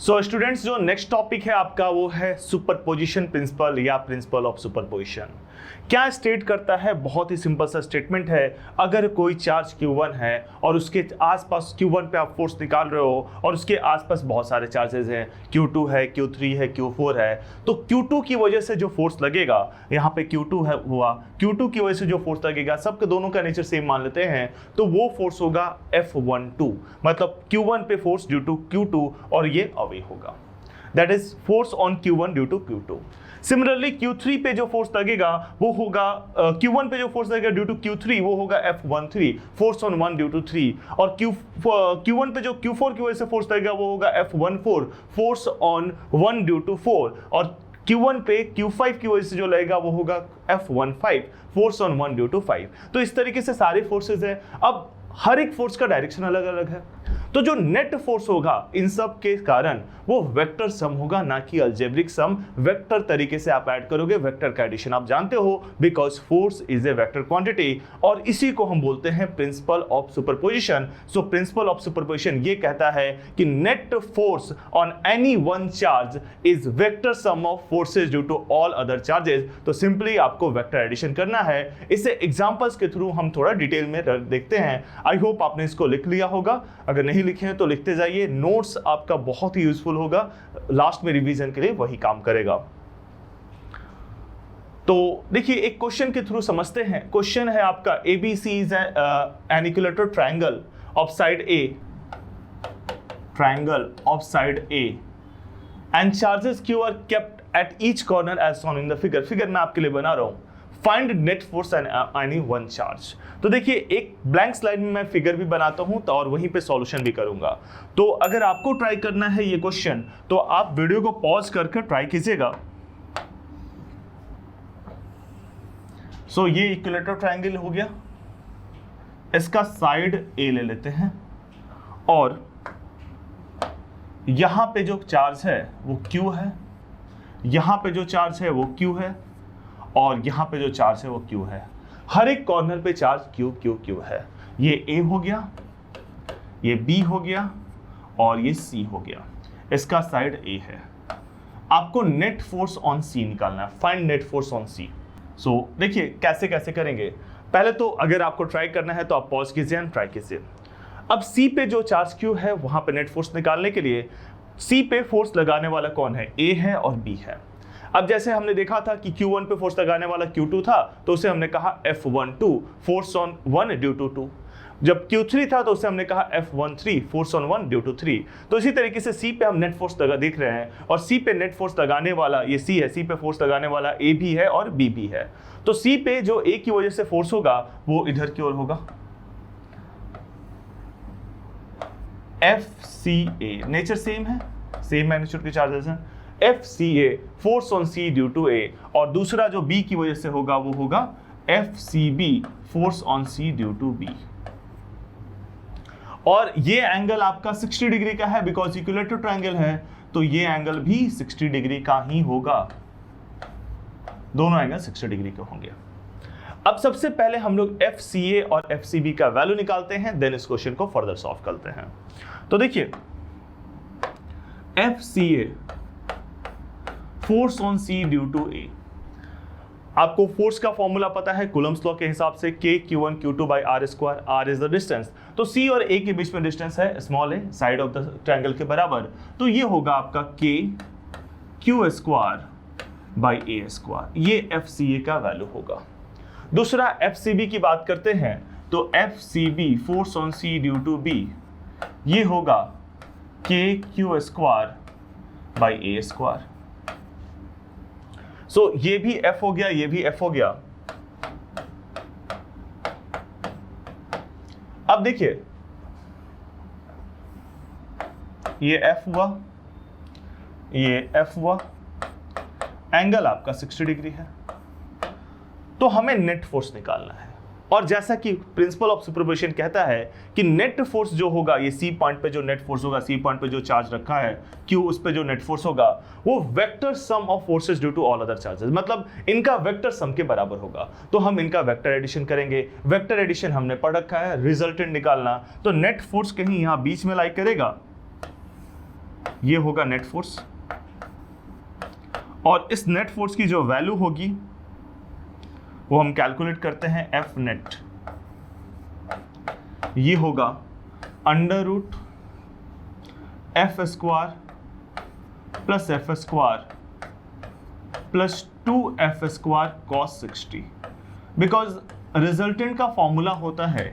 So students, जो next topic है आपका वो है सुपरपोजिशन प्रिंसिपल या प्रिंसिपल ऑफ सुपरपोजिशन। क्या स्टेट करता है? बहुत ही सिंपल सा स्टेटमेंट है। अगर कोई चार्ज Q1 है और उसके आसपास Q1 पे आप फोर्स निकाल रहे हो और उसके आसपास बहुत सारे चार्जेस हैं, Q2 है, Q3 है, Q4 है, तो Q2 की वजह से जो फोर्स लगेगा, यहाँ पे Q2 है हुआ, Q2 की वजह से जो फोर्स लगेगा, सबके दोनों का नेचर सेम मान लेते हैं, तो वो फोर्स होगा F12, मतलब Q1 पे फोर्स ड्यू टू Q2 और ये अवे होगा। That is force on Q1 due to Q2। Similarly Q3 पे जो फोर्स लगेगा वो होगा Q1 पे जो फोर्स लगेगा ड्यू टू Q3 वो होगा F13, force on 1 due to 3, और Q1 पे जो Q4 की वजह से फोर्स लगेगा वो होगा F14, force on 1 due to 4, और Q1 पे Q5 की वजह से जो लगेगा वो होगा F15, force on 1 due to 5। तो इस तरीके से सारे फोर्सेस है। अब हर एक फोर्स का डायरेक्शन अलग अलग है, तो जो नेट फोर्स होगा इन सब के कारण वो वेक्टर सम होगा, ना कि अलजेब्रिक सम। वेक्टर तरीके से आप ऐड करोगे, वेक्टर का एडिशन आप जानते हो, because force is a vector quantity, और इसी को हम बोलते हैं principle of superposition. So principle of superposition ये कहता है कि net force on any one charge is vector sum of forces due to all other charges. तो सिंपली आपको वेक्टर एडिशन करना है। इसे एग्जांपल्स के थ्रू हम थोड़ा डिटेल में देखते हैं। आई होप आपने इसको लिख लिया होगा, अगर नहीं लिखे हैं तो लिखते जाइए। नोट्स आपका बहुत ही यूजफुल होगा, लास्ट में रिवीजन के लिए वही काम करेगा। तो देखिए एक क्वेश्चन के थ्रू समझते हैं। क्वेश्चन है आपका ABC is an equilateral triangle of side A, triangle of side A and charges Q are kept at each corner as shown in the figure. Figure मैं आपके लिए बना रहा हूं। Find net force and any one charge. तो देखिए एक blank slide में मैं फिगर भी बनाता हूं तो और वहीं पे सॉल्यूशन भी करूंगा। तो अगर आपको ट्राई करना है ये क्वेश्चन तो आप वीडियो को पॉज करके ट्राई कीजिएगा। सो ये इक्विलेटरल ट्रायंगल हो गया, इसका साइड A ले लेते हैं और यहां पे जो चार्ज है वो Q है, यहां पे जो चार्ज है वो Q है, और यहां पे जो चार्ज है वो Q है। हर एक कॉर्नर पे चार्ज Q Q Q है। ये A हो गया, ये B हो गया और ये C हो गया। इसका साइड A है। आपको नेट फोर्स ऑन C निकालना है। Find net force on C। सो देखिए कैसे कैसे करेंगे। पहले तो अगर आपको ट्राई करना है तो आप पॉज कीजिए एंड ट्राई कीजिए। अब C पे जो चार्ज Q है वहां पे नेट फोर्स निकालने के लिए C पे फोर्स लगाने वाला कौन है? A है और B है। अब जैसे हमने देखा था कि Q1 पे फोर्स लगाने वाला Q2 था तो उसे हमने कहा F12, force on 1 due to 2। जब Q3 था तो उसे हमने कहा F13, force on 1 due to 3। तो इसी तरीके से C पे हम नेट फोर्स लगा देख रहे हैं, और C पे नेट फोर्स लगाने वाला ये C है, C पे फोर्स लगाने वाला A भी है और B भी है। तो C पे जो A की वजह से फोर्स होगा वो इधर की ओर होगा, FCA। नेचर सेम है, सेम मैग्नीट्यूड के चार्जेस हैं। FCA, force on C due to A, और दूसरा जो B की वजह से होगा वो होगा FCB, force on C due to B। और ये एंगल आपका 60 डिग्री का है, बिकॉज इक्विलेटरल ट्रायंगल है, तो ये एंगल भी 60 डिग्री का ही होगा। दोनों एंगल 60 डिग्री के होंगे। अब सबसे पहले हम लोग FCA और FCB का वैल्यू निकालते हैं, देन इस क्वेश्चन को फर्दर सॉल्व करते हैं। तो देखिए FCA, force on C due to A। आपको फोर्स का फॉर्मूला पता है कूलम्स लॉ के हिसाब से, K Q1 Q2 by R square. R is the distance, तो C और A के बीच में डिस्टेंस है small a, side of the triangle के बराबर। तो ये होगा आपका K Q square by A square. ये FCA का वैल्यू होगा। दूसरा FCB की बात करते हैं, तो FCB, force on C due to B, ये होगा K Q square by A square. So ये भी F हो गया, ये भी F हो गया। अब देखिए ये F हुआ, ये F हुआ, एंगल आपका 60 डिग्री है। तो हमें नेट फोर्स निकालना है, और जैसा कि प्रिंसिपल ऑफ सुपरपोजिशन कहता है कि नेट फोर्स जो होगा, ये C पॉइंट पे जो नेट फोर्स होगा, C पॉइंट पे जो चार्ज रखा है Q, उस पे जो नेट फोर्स होगा वो vector sum of forces due to all other charges, मतलब इनका वेक्टर सम के बराबर होगा। तो हम इनका वेक्टर एडिशन करेंगे। वेक्टर एडिशन हमने पढ़ रखा है, रिजल्टेंट निकालना। तो नेट फोर्स कहीं यहां बीच में लाई करेगा, ये होगा नेट फोर्स, और इस नेट फोर्स की जो वैल्यू होगी वो हम कैलकुलेट करते हैं एफ नेट, ये होगा under root F square plus F square plus 2f square cos 60, because resultant का फॉर्मूला होता है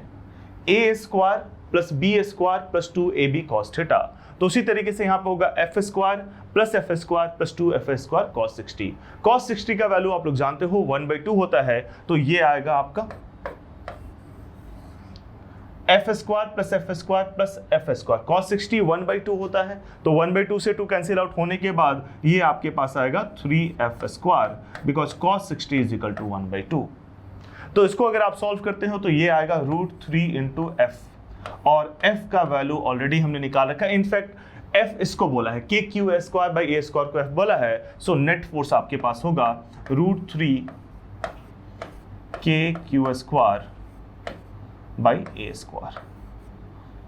A square plus B square plus 2ab cos theta. तो उसी तरीके से यहां पे होगा F square plus F square plus 2f square cos 60। Cos 60 का वैल्यू आप लोग जानते हो 1/2 होता है, तो ये आएगा आपका F square plus F square plus F square. Cos 60 1/2 होता है, तो 1/2 से 2 कैंसिल आउट होने के बाद ये आपके पास आएगा 3f square, because cos 60 is equal to 1/2। तो इसको अगर आप सॉल्व करते हो तो ये आएगा √3 इंटू एफ, और f का वैल्यू ऑलरेडी हमने निकाल रखा है। इनफैक्ट f इसको बोला है के Q square by A square को f बोला है, सो नेट फोर्स आपके पास होगा √3 K Q square by A square,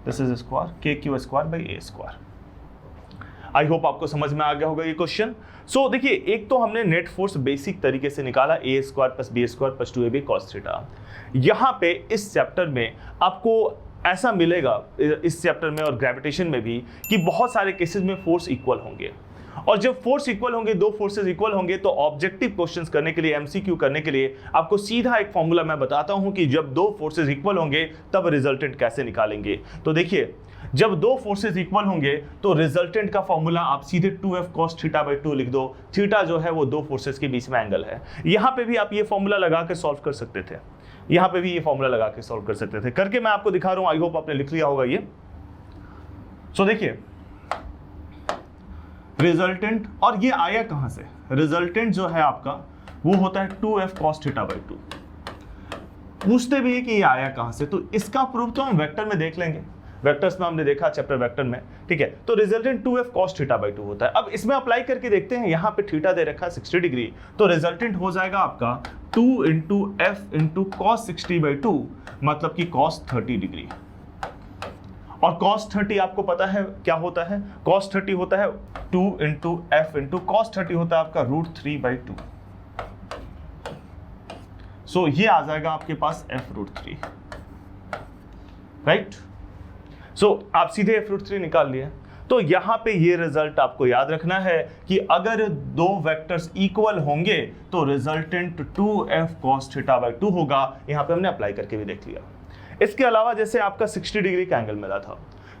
this is square K Q square by A square. I hope आपको समझ में आ गया होगा ये क्वेश्चन। सो देखिए, एक तो हमने नेट फोर्स बेसिक तरीके से निकाला A square plus B square plus 2ab cos theta. यहाँ पे इस चैप्टर में आपको ऐसा मिलेगा, इस चैप्टर में और ग्रेविटेशन में भी, कि बहुत सारे केसेस में फोर्स इक्वल होंगे, और जब फोर्स इक्वल होंगे, दो फोर्सेस इक्वल होंगे, तो ऑब्जेक्टिव क्वेश्चंस करने के लिए, एमसीक्यू करने के लिए आपको सीधा एक फॉर्मूला मैं बताता हूं कि जब दो फोर्सेस इक्वल होंगे तब रिजल्टेंट कैसे निकालेंगे। तो देखिए, जब दो फोर्सेस इक्वल होंगे तो रिजल्टेंट का फॉर्मूला आप सीधे 2f cos θ/2 लिख दो। थीटा जो है वो दो फोर्सेस के बीच में एंगल है। यहां पे भी आप ये फॉर्मूला लगा के सॉल्व कर सकते थे, यहां पे भी ये फॉर्मूला लगा के सॉल्व कर सकते थे। करके मैं आपको दिखा रहा हूं, आई होप आपने लिख लिया होगा ये। सो देखिए, रिजल्टेंट, और ये आया कहां से? रिजल्टेंट जो है आपका वो होता है 2f cos θ/2। पूछते भी है कि ये आया कहां से, तो इसका प्रूफ तो हम वेक्टर में देख लेंगे। वेक्टर्स में हमने देखा चैप्टर वेक्टर में, ठीक है। तो रिजल्टेंट 2f cos θ/2 होता है। अब इसमें अप्लाई करके देखते हैं, यहां पे थीटा दे रखा है 60 डिग्री, तो रिजल्टेंट हो जाएगा आपका 2 इंटू एफ इंटू cos 60/2, मतलब कि cos 30 डिग्री। और cos 30 आपको पता है क्या होता है? cos 30 होता है 2 इंटू एफ इंटू cos 30 होता है आपका √3/2। सो ये आ जाएगा आपके पास f√3, राइट। सो आप सीधे f√3 निकाल लिए। तो यहां पे ये रिजल्ट आपको याद रखना है कि अगर दो वेक्टर्स इक्वल होंगे तो रिजल्टेंट 2f cos θ/2 होगा। यहां पे हमने अप्लाई करके भी देख लिया। इसके अलावा जैसे आपका 60 डिग्री का एंगल मिला था,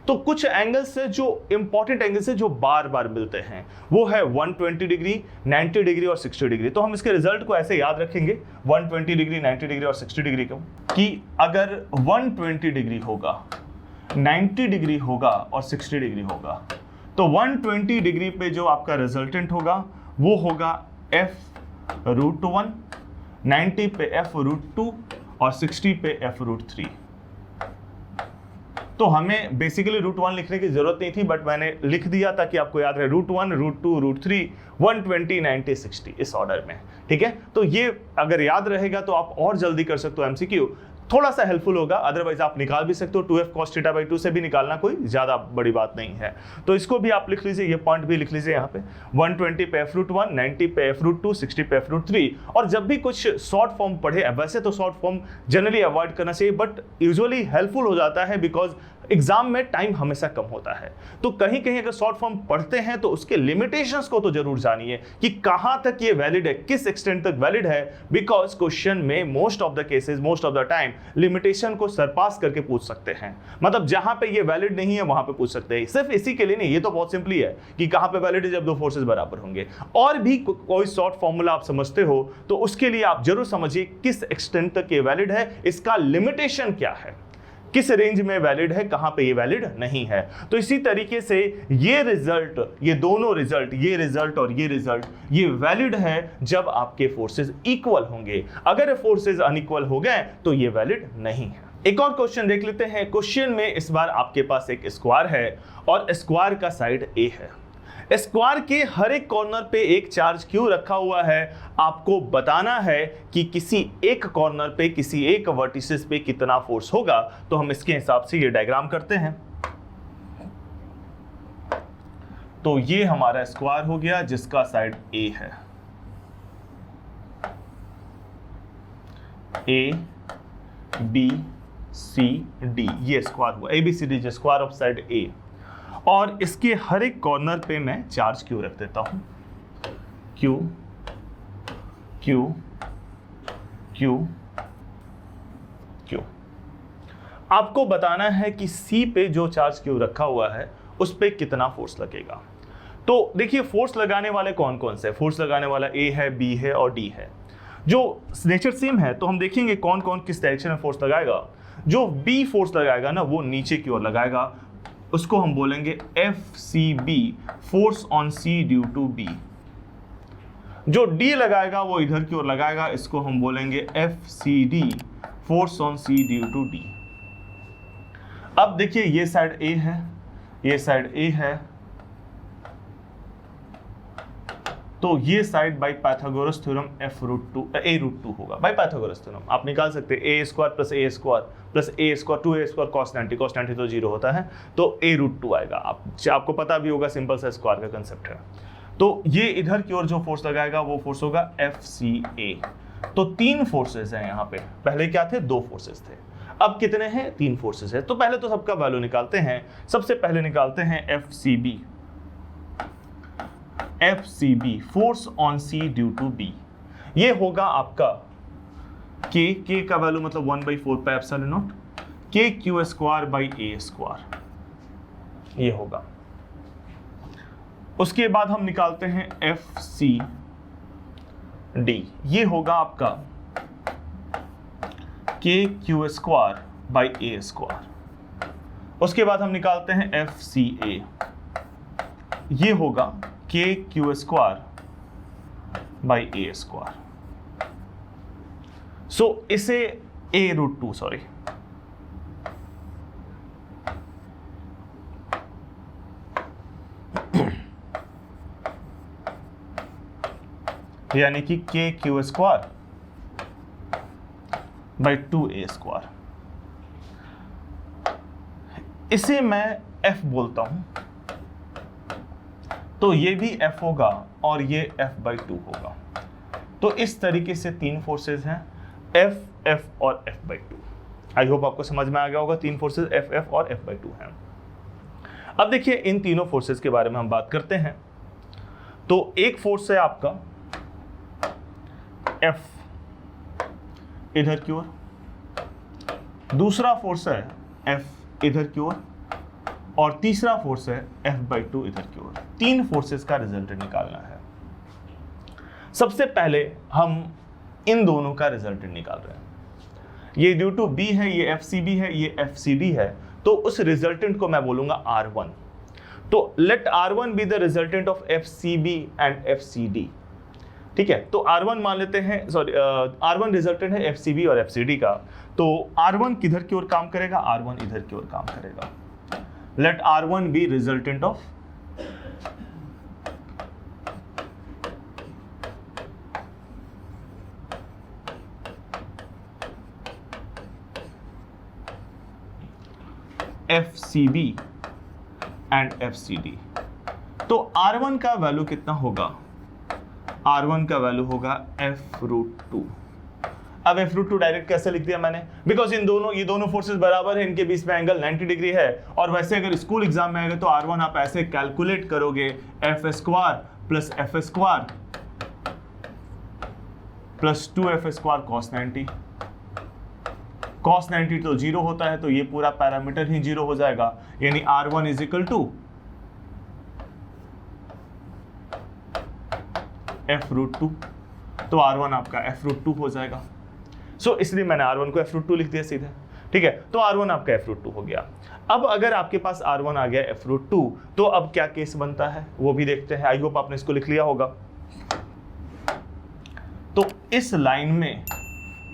तो कुछ एंगल्स से जो इंपॉर्टेंट एंगल्स से जो बार बार मिलते हैं वो है 120 डिग्री, 90 डिग्री और 60 डिग्री। तो हम इसके रिजल्ट को ऐसे याद रखेंगे 120 डिग्री, 90 डिग्री और 60 डिग्री को, कि अगर 120 डिग्री होगा, 90 डिग्री होगा और 60 डिग्री होगा, तो 120 डिग्री पे जो आपका रिजल्टेंट होगा वो होगा f√1, 90 पे f√2 और 60 पे f√3। तो हमें बेसिकली √1 लिखने की जरूरत नहीं थी, बट मैंने लिख दिया ताकि आपको याद रहे √1, √2, √3, 120, 90, 60 इस ऑर्डर में, ठीक है। तो ये अगर याद रहेगा तो आप और जल्दी कर सकते हो एमसीक्यू, थोड़ा सा हेल्पफुल होगा। अदरवाइज आप निकाल भी सकते हो, 2f cos θ/2 से भी निकालना कोई ज्यादा बड़ी बात नहीं है। तो इसको भी आप लिख लीजिए, ये पॉइंट भी लिख लीजिए यहाँ पे, 120 पे f√1, 90 पे f√2, 60 पे f√3। और जब भी कुछ शॉर्ट फॉर्म पढ़े, वैसे तो शॉर्ट फॉर्म जनरली अवॉइड करना चाहिए, बट यूजुअली हेल्पफुल हो जाता है, बिकॉज एग्जाम में टाइम हमेशा कम होता है। तो कहीं कहीं अगर शॉर्ट फॉर्म पढ़ते हैं तो उसके लिमिटेशंस को तो जरूर जानिए कि कहां तक ये वैलिड है, किस एक्सटेंट तक वैलिड है, बिकॉज क्वेश्चन में most of the cases, most of the time limitation को सरपास करके पूछ सकते हैं। मतलब जहां पे ये वैलिड नहीं है वहां पे पूछ सकते हैं। सिर्फ इसी के लिए नहीं, ये तो बहुत सिंपली है कि कहां पे वैलिड है जब दो फोर्सेस बराबर होंगे। और भी कोई शॉर्ट फॉर्मूला आप समझते हो तो उसके लिए आप जरूर समझिए किस एक्सटेंट तक ये वैलिड है, इसका लिमिटेशन क्या है, किस रेंज में वैलिड है, कहां पे ये वैलिड नहीं है। तो इसी तरीके से ये रिजल्ट, ये दोनों रिजल्ट, ये रिजल्ट और ये रिजल्ट, ये वैलिड है जब आपके फोर्सेस इक्वल होंगे। अगर फोर्सेस अनइक्वल हो गए तो ये वैलिड नहीं है। एक और क्वेश्चन देख लेते हैं। क्वेश्चन में इस बार आपके पास एक स्क्वायर है और स्क्वायर का साइड ए है। स्क्वायर के हर एक कॉर्नर पे एक चार्ज क्यों रखा हुआ है, आपको बताना है कि किसी एक कॉर्नर पे, किसी एक वर्टिसेस पे कितना फोर्स होगा। तो हम इसके हिसाब से ये डायग्राम करते हैं। तो ये हमारा स्क्वायर हो गया जिसका साइड ए है, ए बी सी डी, ये स्क्वायर हुआ, A B C D square of side A. और इसके हर एक कॉर्नर पे मैं चार्ज क्यू रख देता हूं, क्यू क्यू क्यू क्यू। आपको बताना है कि सी पे जो चार्ज क्यू रखा हुआ है उस पे कितना फोर्स लगेगा। तो देखिए फोर्स लगाने वाले कौन कौन से, फोर्स लगाने वाला ए है, बी है और डी है। जो नेचर सेम है तो हम देखेंगे कौन कौन किस डायरेक्शन में फोर्स लगाएगा। जो बी फोर्स लगाएगा ना वो नीचे की ओर लगाएगा, उसको हम बोलेंगे F C B, force on C due to B. जो डी लगाएगा वो इधर की ओर लगाएगा, इसको हम बोलेंगे F C D, force on C due to D. अब देखिए ये साइड ए है, ये साइड ए है, तो ये side by Pythagoras theorem a√2 होगा। बाई पाइथागोरस थ्योरम आप निकाल सकते हैं ए स्क्वायर प्लस ए स्क्वायर प्लस ए स्क्वायर 2a स्क्वायर cos 90 तो 0 होता है, तो a√2 आएगा। आपको पता भी होगा, सिंपल सा स्क्वायर का कंसेप्ट है। तो ये इधर की ओर जो फोर्स लगाएगा वो फोर्स होगा FCA। तो 3 फोर्सेस हैं यहाँ पे, पहले क्या थे 2 फोर्सेस थे, अब कितने हैं 3 फोर्सेस है। तो पहले तो सबका वैल्यू निकालते हैं। सबसे पहले निकालते हैं FCB, force on C due to B। ये होगा आपका K का वैल्यू मतलब 1/4πε0 KQ² A², ये होगा। उसके बाद हम निकालते हैं FCD, ये होगा आपका KQ² A²। उसके बाद हम निकालते हैं FCA, ये होगा KQ² A²। सो इसे a√2 सॉरी, यानी कि KQ² 2a², इसे मैं F बोलता हूं, तो ये भी F होगा और ये F/2 होगा। तो इस तरीके से 3 फोर्सेस हैं, F, F और F/2। आई होप आपको समझ में आ गया होगा, 3 फोर्सेस F, F और F/2 हैं। अब देखिए इन तीनों फोर्सेस के बारे में हम बात करते हैं। तो एक फोर्स है आपका F इधर की ओर, दूसरा फोर्स है F इधर की ओर, और तीसरा फोर्स है F/2 इधर की ओर। 3 फोर्सेस का रिजल्टेंट निकालना है। सबसे पहले हम इन दोनों का रिजल्टेंट निकाल रहे हैं। ये ड्यू टू B है, ये FCB है, ये FCD है, तो उस रिजल्टेंट को मैं बोलूंगा R1। तो let R1 be the resultant of FCB and FCD। ठीक है, तो R1 मान लेते हैं, सॉरी R1 रिजल्टेंट है FCB और FCD का। तो R1 किधर की ओर काम करेगा, R1 इधर की ओर काम करेगा। Let R1 be resultant of FCB and FCD। तो R1 का वैल्यू कितना होगा, R1 का वैल्यू होगा F√2। अब F√2 डायरेक्ट कैसे लिख दिया मैंने, बिकॉज ये दोनों फोर्सेस बराबर है, इनके बीच में एंगल 90 डिग्री है। और वैसे अगर स्कूल एग्जाम में आएगा तो R1 आप ऐसे कैलकुलेट करोगे, F² plus F² plus 2F² cos 90। cos 90 तो 0 होता है, तो ये पूरा पैरामीटर ही 0 हो जाएगा, यानी R1 is equal to F√2। तो R1 आपका F√2 हो जाएगा। सो इसलिए मैंने R1 को F√2 लिख दिया सीधे। ठीक है, तो R1 आपका F√2 हो गया। अब अगर आपके पास R1 आ गया F√2, तो अब क्या केस बनता है वो भी देखते हैं। आई होप आपने इसको लिख लिया होगा। तो इस लाइन में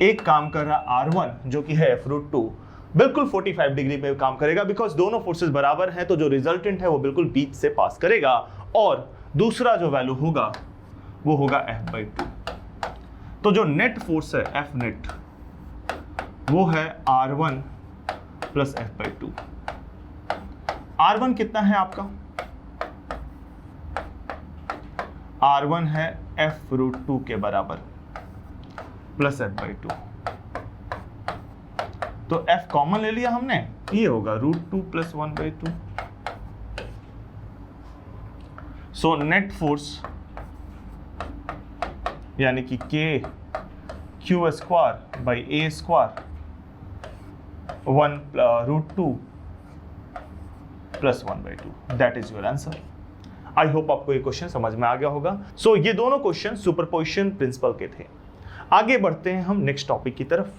एक काम कर रहा R1 जो कि है F√2, बिल्कुल 45 डिग्री पे काम करेगा, बिकॉज दोनों फोर्सेस बराबर हैं, तो जो रिजल्टेंट है वो बिल्कुल बीच से पास करेगा। और दूसरा जो वैल्यू होगा वो होगा F/2। तो जो नेट फोर्स है F नेट वो है R1 प्लस F/2। R1 कितना है आपका, R1 है F√2 के बराबर प्लस F/2। तो F कॉमन ले लिया हमने, ये होगा √2 प्लस 1/2। सो नेट फोर्स यानी कि K² by A² 1√2 plus 1/2, that is your answer. I hope आपको ये क्वेश्चन समझ में आ गया होगा। सो ये दोनों क्वेश्चन सुपरपोजिशन प्रिंसिपल के थे। आगे बढ़ते हैं हम नेक्स्ट टॉपिक की तरफ।